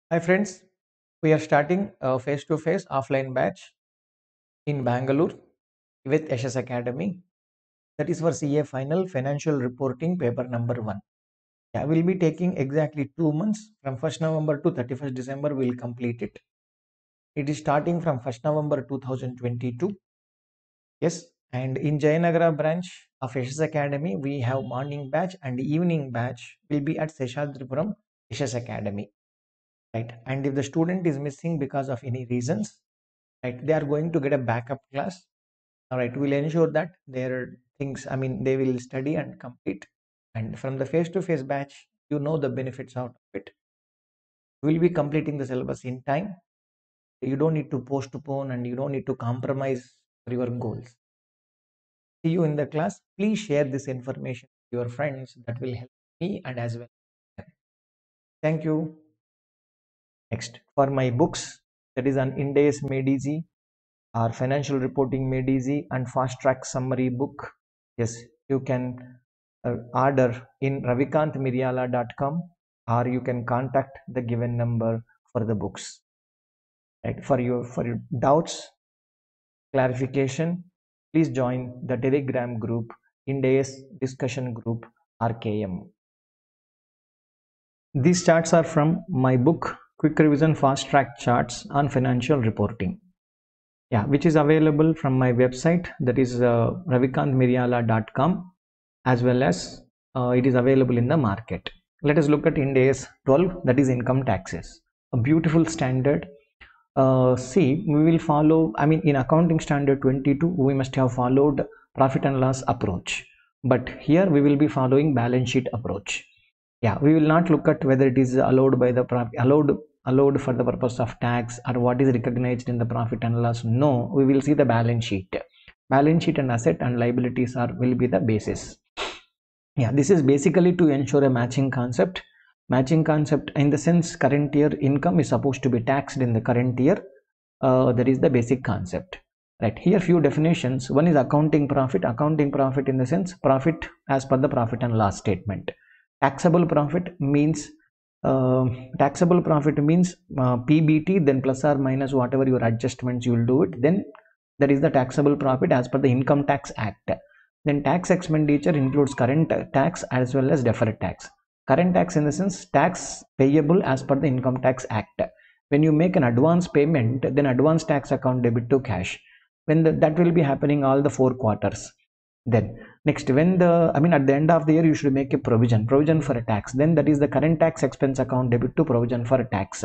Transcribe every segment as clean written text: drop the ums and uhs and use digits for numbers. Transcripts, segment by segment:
Hi friends, we are starting a face-to-face offline batch in Bangalore with SS Academy. That is for CA Final Financial Reporting paper number 1. Yeah, we'll be taking exactly 2 months from 1st November to 31st December. We'll complete it. It is starting from 1st November 2022. Yes, and in Jayanagara branch of SS Academy, we have morning batch and evening batch will be at Seshadripuram SS Academy. Right, and if the student is missing because of any reasons, right, they are going to get a backup class. All right, we'll ensure that their things, I mean, they will study and complete. And from the face-to-face batch, you know the benefits out of it. We'll be completing the syllabus in time. You don't need to postpone and you don't need to compromise your goals. See you in the class. Please share this information with your friends. That will help me and as well. Thank you. Next, for my books, that is an Ind AS made easy, our financial reporting made easy, and fast track summary book. Yes, you can order in ravikanthmiriyala.com, or you can contact the given number for the books. Right, for your doubts, clarification, please join the Telegram group, Ind AS discussion group, RKM. These charts are from my book, Quick Revision Fast Track Charts on Financial Reporting. Yeah, which is available from my website, that is ravikanthmiriyala.com, as well as it is available in the market. Let us look at Ind AS 12, that is income taxes, a beautiful standard. See, we will follow, I mean, in accounting standard 22 we must have followed profit and loss approach, but here we will be following balance sheet approach. Yeah, we will not look at whether it is allowed by the allowed for the purpose of tax or what is recognized in the profit and loss. No, we will see the balance sheet. Balance sheet and asset and liabilities will be the basis. Yeah, this is basically to ensure a matching concept. Matching concept in the sense current year income is supposed to be taxed in the current year. That is the basic concept. Right, here few definitions. One is accounting profit. Accounting profit in the sense profit as per the profit and loss statement. Taxable profit means PBT, then plus or minus whatever your adjustments you will do it, then that is the taxable profit as per the Income Tax Act. Then tax expenditure includes current tax as well as deferred tax. Current tax in the sense tax payable as per the Income Tax Act. When you make an advance payment, then advance tax account debit to cash. When that will be happening all the 4 quarters. Then next, when at the end of the year you should make a provision for a tax, then that is the current tax expense account debit to provision for a tax.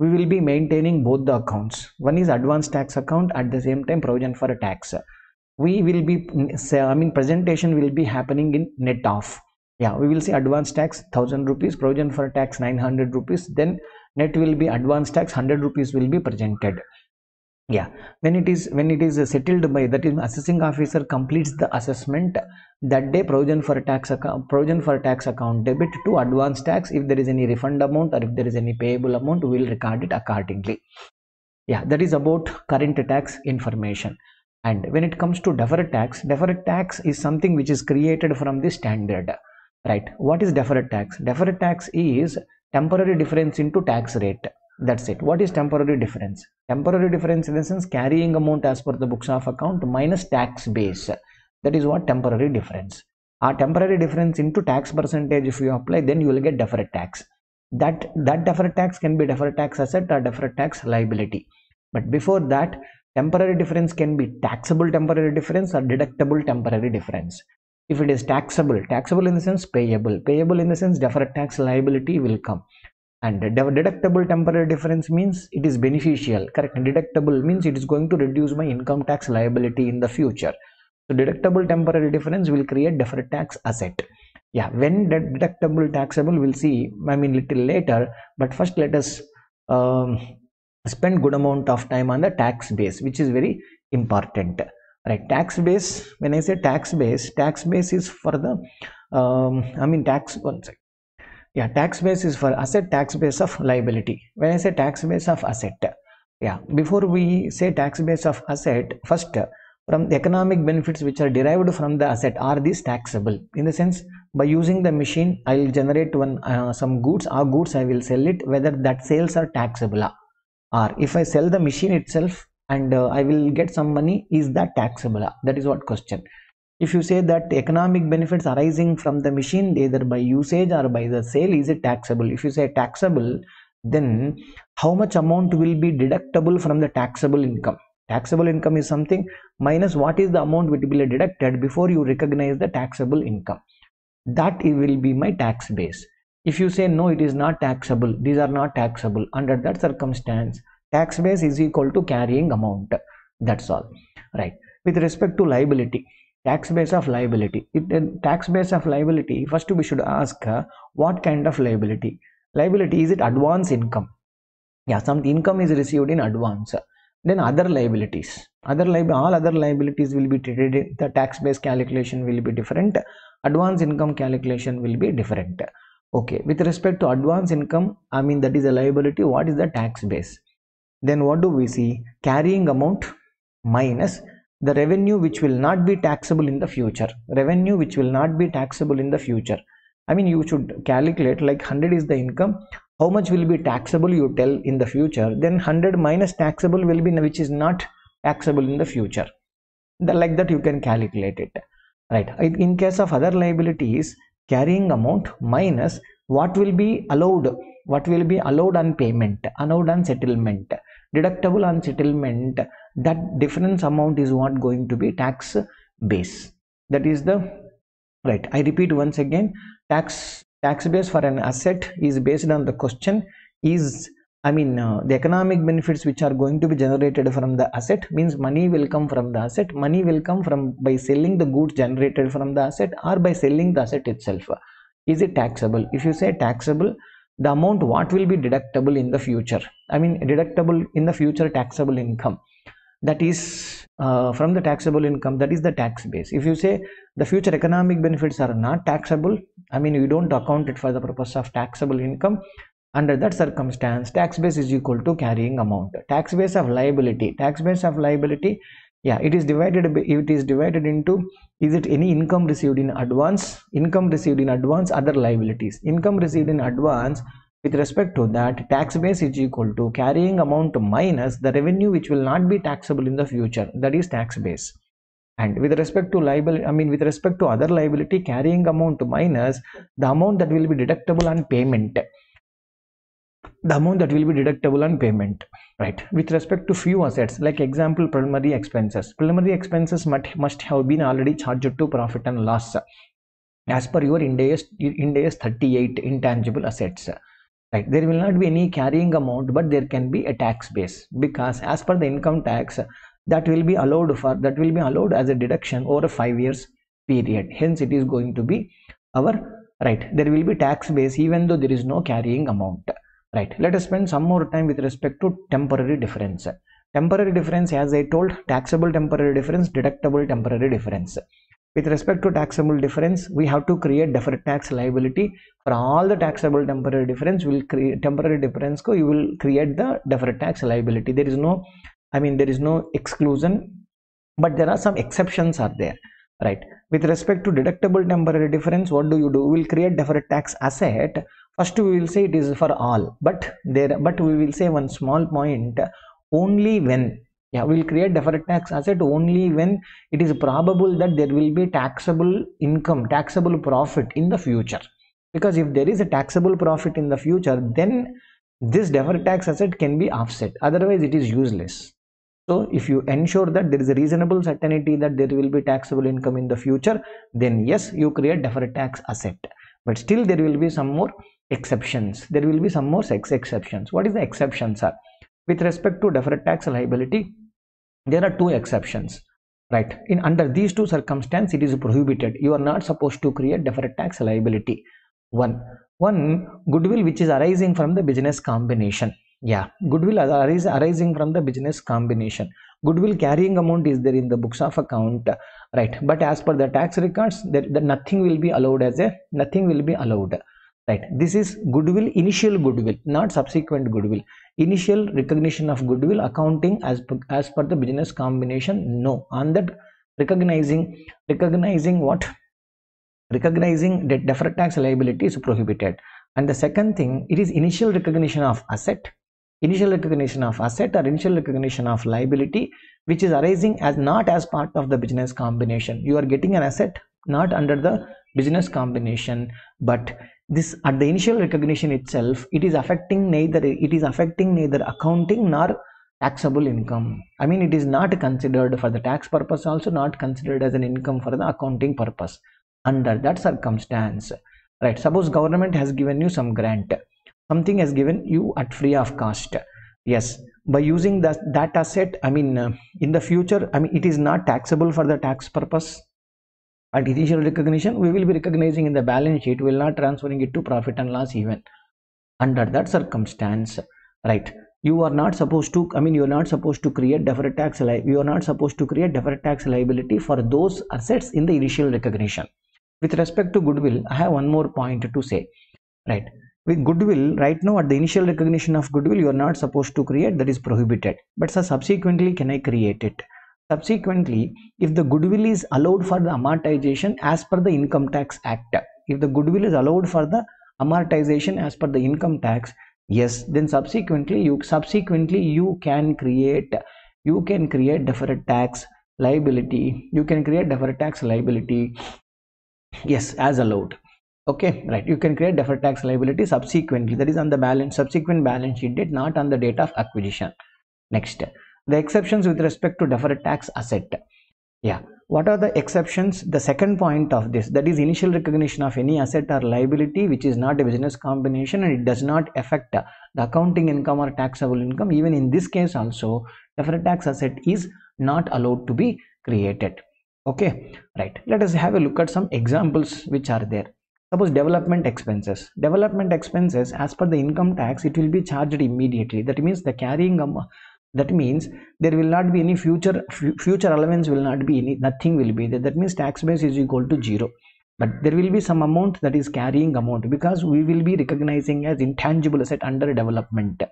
We will be maintaining both the accounts. One is advance tax account, at the same time provision for a tax. We will be presentation will be happening in net off. Yeah, we will see advance tax 1000 rupees, provision for a tax 900 rupees, then net will be advance tax 100 rupees will be presented. Yeah, when it is settled by, that is, assessing officer completes the assessment, that day provision for tax account debit to advance tax. If there is any refund amount or if there is any payable amount, we will record it accordingly. Yeah, that is about current tax information. And when it comes to deferred tax is something which is created from the standard. Right, what is deferred tax? Deferred tax is temporary difference into tax rate. That's it. What is temporary difference? Temporary difference in the sense carrying amount as per the books of account minus tax base. That is what temporary difference. A temporary difference into tax percentage, if you apply, then you will get deferred tax. That deferred tax can be deferred tax asset or deferred tax liability. But before that, temporary difference can be taxable temporary difference or deductible temporary difference. If it is taxable in the sense payable in the sense deferred tax liability will come. And deductible temporary difference means it is beneficial, correct? Deductible means it is going to reduce my income tax liability in the future. So deductible temporary difference will create deferred tax asset. Yeah, when deductible taxable we'll see, little later, but first let us spend good amount of time on the tax base, which is very important. Right, tax base, when I say tax base is for the tax, one second. Yeah, tax base is for asset, tax base of liability. When I say tax base of asset, yeah, before we say tax base of asset, first from the economic benefits which are derived from the asset, are these taxable? In the sense, by using the machine I will generate some goods, or goods I will sell it, whether that sales are taxable, or if I sell the machine itself and I will get some money, is that taxable? That is what question. If you say that economic benefits arising from the machine either by usage or by the sale, is it taxable? If you say taxable, then how much amount will be deductible from the taxable income? Taxable income is something minus what is the amount which will be deducted before you recognize the taxable income. That will be my tax base. If you say no, it is not taxable, these are not taxable, under that circumstance tax base is equal to carrying amount. That's all, right? With respect to liability, tax base of liability, tax base of liability, first we should ask what kind of liability. Liability, is it advance income? Yeah, some income is received in advance. Then other liabilities, all other liabilities will be treated, the tax base calculation will be different, advance income calculation will be different. Okay, with respect to advance income, I mean that is a liability, what is the tax base? Then what do we see? Carrying amount minus the revenue which will not be taxable in the future. Revenue which will not be taxable in the future, I mean you should calculate, like 100 is the income, how much will be taxable you tell in the future, then 100 minus taxable will be which is not taxable in the future. Like that you can calculate it, right? In case of other liabilities, carrying amount minus what will be allowed, on payment, allowed on settlement, deductible on settlement, that difference amount is what going to be tax base. That is the, right, I repeat once again, tax base for an asset is based on the question is, the economic benefits which are going to be generated from the asset, means money will come from the asset, money will come from by selling the goods generated from the asset or by selling the asset itself. Is it taxable? If you say taxable, the amount what will be deductible in the future, deductible in the future taxable income, that is from the taxable income, that is the tax base. If you say the future economic benefits are not taxable, you don't account it for the purpose of taxable income, under that circumstance tax base is equal to carrying amount. Tax base of liability, yeah, it is divided into, is it any income received in advance, other liabilities, income received in advance, with respect to that tax base is equal to carrying amount minus the revenue which will not be taxable in the future, that is tax base. And with respect to with respect to other liability, carrying amount minus the amount that will be deductible on payment, right? With respect to few assets, like example preliminary expenses must have been already charged to profit and loss as per your Ind AS 38 intangible assets, right? There will not be any carrying amount, but there can be a tax base, because as per the income tax, that will be allowed as a deduction over a 5 years period, hence it is going to be our, right, there will be tax base even though there is no carrying amount, right? Let us spend some more time with respect to temporary difference. Temporary difference, as I told, taxable temporary difference, deductible temporary difference. With respect to taxable difference, we have to create deferred tax liability for all the taxable temporary difference. Will create temporary difference you will create the deferred tax liability. There is no, there is no exclusion, but there are some exceptions are there, right? With respect to deductible temporary difference, what do? We will create deferred tax asset. First we will say it is for all, but we will say one small point, only when, yeah, we will create deferred tax asset only when it is probable that there will be taxable income, taxable profit in the future. Because if there is a taxable profit in the future, then this deferred tax asset can be offset, otherwise it is useless. So if you ensure that there is a reasonable certainty that there will be taxable income in the future, then yes, you create deferred tax asset. But still there will be some more exceptions. Exceptions. What is the exceptions are? With respect to deferred tax liability, there are two exceptions, right? Under these two circumstances, it is prohibited. You are not supposed to create deferred tax liability. One, goodwill which is arising from the business combination. Yeah, goodwill arising from the business combination. Goodwill carrying amount is there in the books of account, right? But as per the tax records, that nothing will be allowed right? This is goodwill, initial goodwill, not subsequent goodwill. Initial recognition of goodwill accounting as per the business combination, no. On that recognizing what? recognizing deferred tax liability is prohibited. And the second thing, it is initial recognition of asset, initial recognition of asset or initial recognition of liability, which is arising as not as part of the business combination. You are getting an asset not under the business combination, but this at the initial recognition itself, it is affecting neither accounting nor taxable income. I mean, it is not considered for the tax purpose, also not considered as an income for the accounting purpose. Under that circumstance, right, suppose government has given you some grant, something has given you at free of cost. Yes, by using that asset, I mean, in the future, I mean, it is not taxable for the tax purpose. At initial recognition, we will be recognizing in the balance sheet, we will not transferring it to profit and loss even. Under that circumstance, right, you are not supposed to, I mean, you are not supposed to create deferred tax liability for those assets in the initial recognition. With respect to goodwill, I have one more point to say, right. With goodwill, right now at the initial recognition of goodwill, you are not supposed to create, that is prohibited. But so subsequently, can I create it? Subsequently, if the goodwill is allowed for the amortization as per the Income Tax Act, if the goodwill is allowed for the amortization as per the income tax, yes, then subsequently you can create deferred tax liability. You can create deferred tax liability, yes, as allowed. Okay, right, you can create deferred tax liability subsequently, that is on the subsequent balance sheet date, not on the date of acquisition. Next, the exceptions with respect to deferred tax asset. Yeah, what are the exceptions? The second point of this, that is initial recognition of any asset or liability which is not a business combination and it does not affect the accounting income or taxable income. Even in this case also, deferred tax asset is not allowed to be created. Okay, right, let us have a look at some examples which are there. Suppose development expenses. Development expenses, as per the income tax, it will be charged immediately. That means the carrying that means there will not be any future allowance, will not be any, nothing will be there. That means tax base is equal to 0. But there will be some amount, that is carrying amount, because we will be recognizing as intangible asset under development.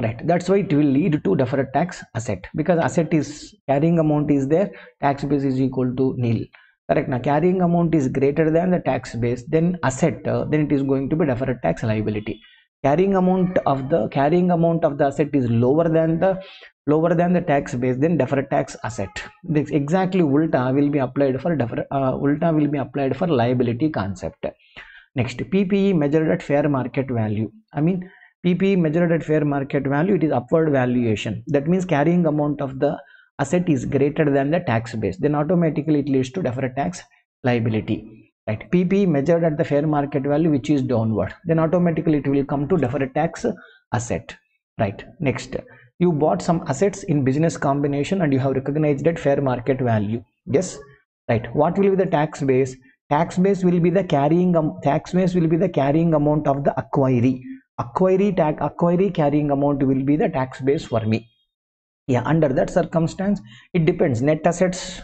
Right, that's why it will lead to deferred tax asset, because asset is carrying amount is there, tax base is equal to nil. Correct. Now carrying amount is greater than the tax base, then asset, then it is going to be deferred tax liability. Carrying amount of the asset is lower than the tax base, then deferred tax asset. This exactly ulta will be applied for liability concept. Next, PPE measured at fair market value. I mean, PPE measured at fair market value, it is upward valuation. That means carrying amount of the asset is greater than the tax base, then automatically it leads to deferred tax liability. Right, PPE measured at the fair market value which is downward, then automatically it will come to deferred tax asset. Right, next, you bought some assets in business combination and you have recognized at fair market value. Yes, right, what will be the tax base? Tax base will be the carrying amount of the acquiry carrying amount will be the tax base for me. Yeah, under that circumstance, it depends. Net assets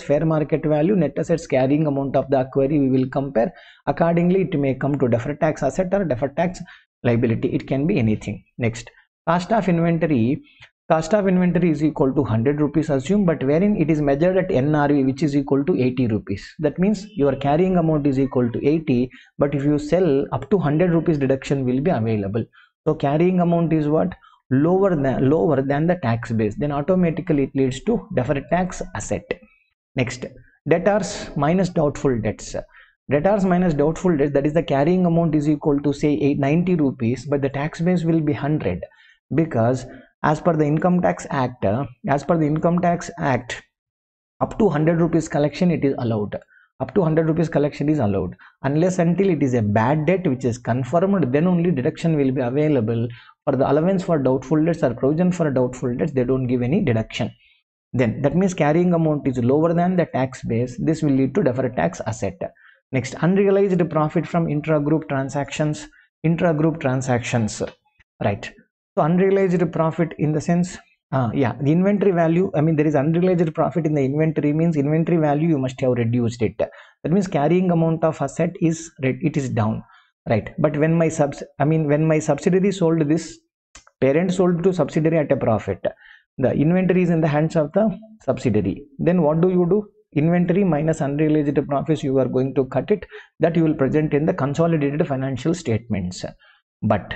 fair market value, net assets carrying amount of the acquiry, we will compare. Accordingly, it may come to deferred tax asset or deferred tax liability. It can be anything. Next, cost of inventory is equal to 100 rupees assume, but wherein it is measured at NRV, which is equal to 80 rupees. That means your carrying amount is equal to 80, but if you sell up to 100 rupees, deduction will be available. So carrying amount is what? Lower than the tax base, then automatically it leads to deferred tax asset. Next, debtors minus doubtful debts. That is the carrying amount is equal to say 90 rupees, but the tax base will be 100, because as per the Income Tax Act, up to 100 rupees collection it is allowed. Unless until it is a bad debt which is confirmed, then only deduction will be available. For the allowance for doubtful debts or provision for doubtful debts, they don't give any deduction. Then that means carrying amount is lower than the tax base. This will lead to deferred tax asset. Next, unrealized profit from intra-group transactions. Right. So unrealized profit in the sense, the inventory value, I mean, there is unrealized profit in the inventory, means inventory value you must have reduced it. That means carrying amount of asset is down. Right, but when my subsidiary sold this, parent sold to subsidiary at a profit, the inventory is in the hands of the subsidiary, then what do? inventory minus unrealized profits, you are going to cut it, that you will present in the consolidated financial statements. But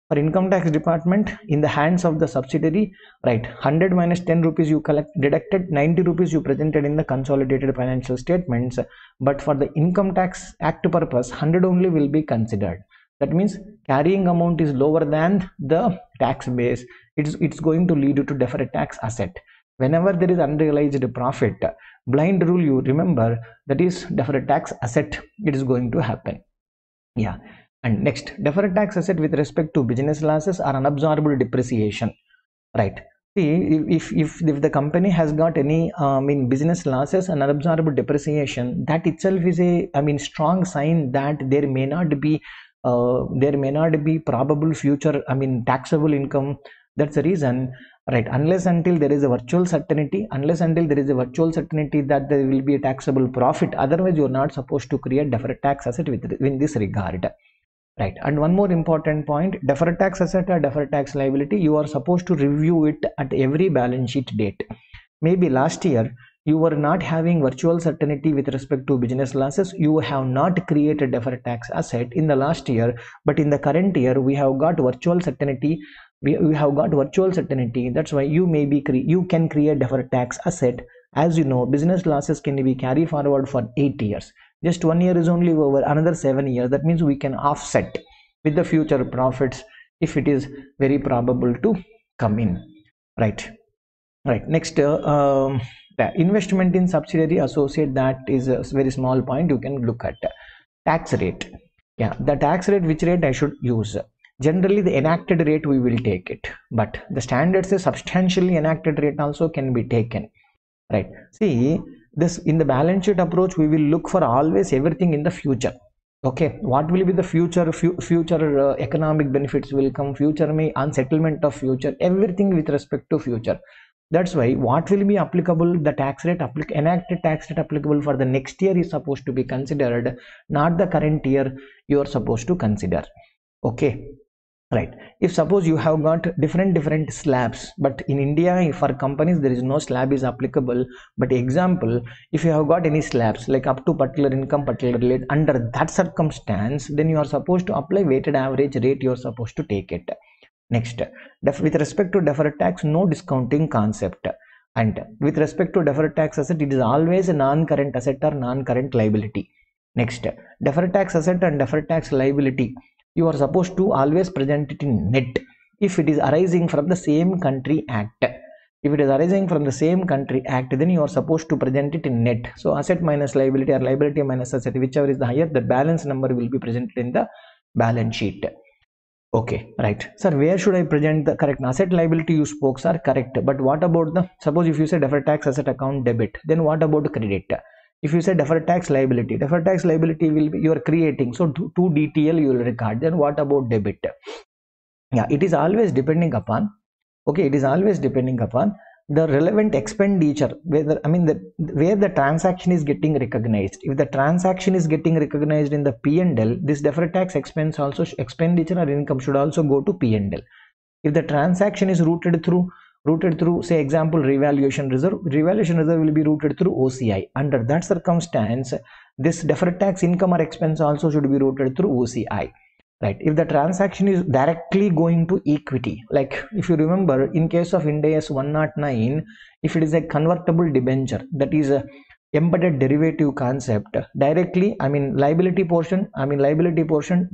for income tax department, in the hands of the subsidiary, right, 100 minus 10 rupees you deducted, 90 rupees you presented in the consolidated financial statements. But for the income tax act purpose, 100 only will be considered. That means carrying amount is lower than the tax base. It's going to lead to deferred tax asset. Whenever there is unrealized profit, blind rule, you remember, that is deferred tax asset, it is going to happen. Yeah. And next, deferred tax asset with respect to business losses or unabsorbed depreciation, right? See, if the company has got any business losses and unabsorbed depreciation, that itself is a strong sign that there may not be probable future taxable income. That's the reason, right? Unless until there is a virtual certainty that there will be a taxable profit, otherwise you are not supposed to create deferred tax asset in this regard. Right. And one more important point, deferred tax asset or deferred tax liability, you are supposed to review it at every balance sheet date. Maybe last year you were not having virtual certainty with respect to business losses, you have not created deferred tax asset in the last year, but in the current year we have got virtual certainty. We have got virtual certainty. That's why you can create deferred tax asset. As you know, business losses can be carried forward for 8 years. Just 1 year is only over, another 7 years. That means we can offset with the future profits if it is very probable to come in. Right. Next, the investment in subsidiary associate, that is a very small point. You can look at tax rate. Yeah, the tax rate, which rate I should use? Generally, the enacted rate we will take it, but the standard says substantially enacted rate also can be taken. Right. See, this in the balance sheet approach, we will look for always everything in the future. Okay, what will be the future economic benefits will come, future may on settlement of future, everything with respect to future. That's why what will be applicable, the tax rate enacted tax rate applicable for the next year is supposed to be considered, not the current year you are supposed to consider. Okay. Right. If suppose you have got different slabs, but in India for companies there is no slab is applicable. But example, if you have got any slabs like up to particular income, particular rate, under that circumstance, then you are supposed to apply weighted average rate. You are supposed to take it. Next, with respect to deferred tax, no discounting concept. And with respect to deferred tax asset, it is always a non-current asset or non-current liability. Next, deferred tax asset and deferred tax liability, you are supposed to always present it in net if it is arising from the same country act. If it is arising from the same country act, then you are supposed to present it in net. So asset minus liability or liability minus asset, whichever is the higher, the balance number will be presented in the balance sheet. Okay, right. Sir, where should I present the correct asset liability? You spoke are correct, but what about the, suppose if you say deferred tax asset account debit, then what about credit? If you say deferred tax liability will be you are creating, so to DTL you will record. Then what about debit? Yeah, it is always depending upon, okay, it is always depending upon the relevant expenditure, whether where the transaction is getting recognized. If the transaction is getting recognized in the P&L, this deferred tax expense also, expenditure or income should also go to P&L. If the transaction is routed through, say example revaluation reserve will be routed through OCI. Under that circumstance, this deferred tax income or expense also should be routed through OCI. Right. If the transaction is directly going to equity, like if you remember in case of Ind AS 109, if it is a convertible debenture, that is a embedded derivative concept, directly liability portion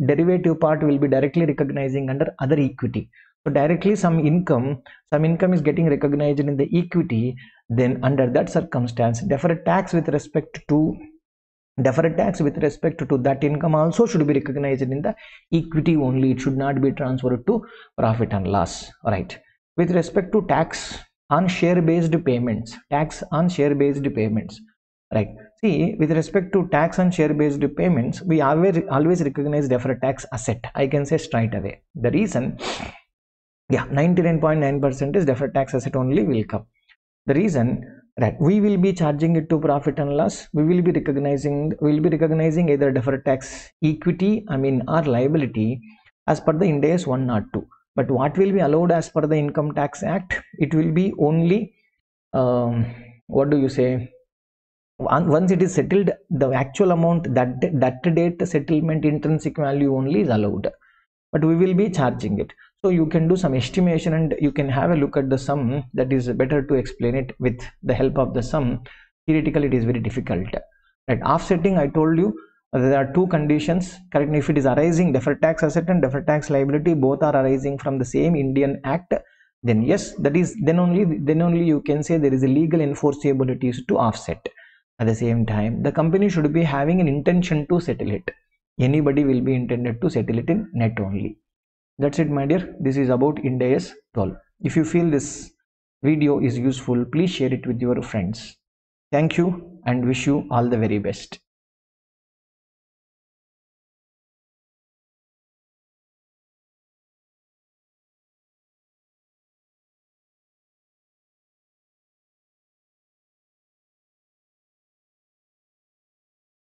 derivative part will be directly recognizing under other equity. So directly some income is getting recognized in the equity. Then under that circumstance, deferred tax with respect to that income also should be recognized in the equity only. It should not be transferred to profit and loss. Right. With respect to tax on share based payments, right. See, with respect to tax on share based payments, we always recognize deferred tax asset. I can say straight away. The reason, yeah, 99.9% is deferred tax asset only will come. The reason, right, we will be charging it to profit and loss. We will be recognizing either deferred tax equity or liability as per the Ind AS 102. But what will be allowed as per the Income Tax Act? It will be only what do you say? Once it is settled, the actual amount that date settlement intrinsic value only is allowed, but we will be charging it. So you can do some estimation and you can have a look at the sum. That is better to explain it with the help of the sum. Theoretically it is very difficult, right? Offsetting, I told you, there are two conditions, correct? If it is arising, deferred tax asset and deferred tax liability both are arising from the same Indian act, then yes, that is then only you can say there is a legal enforceability to offset. At the same time, the company should be having an intention to settle it. Anybody will be intended to settle it in net only. That's it, my dear. This is about Ind AS 12. If you feel this video is useful, please share it with your friends. Thank you and wish you all the very best.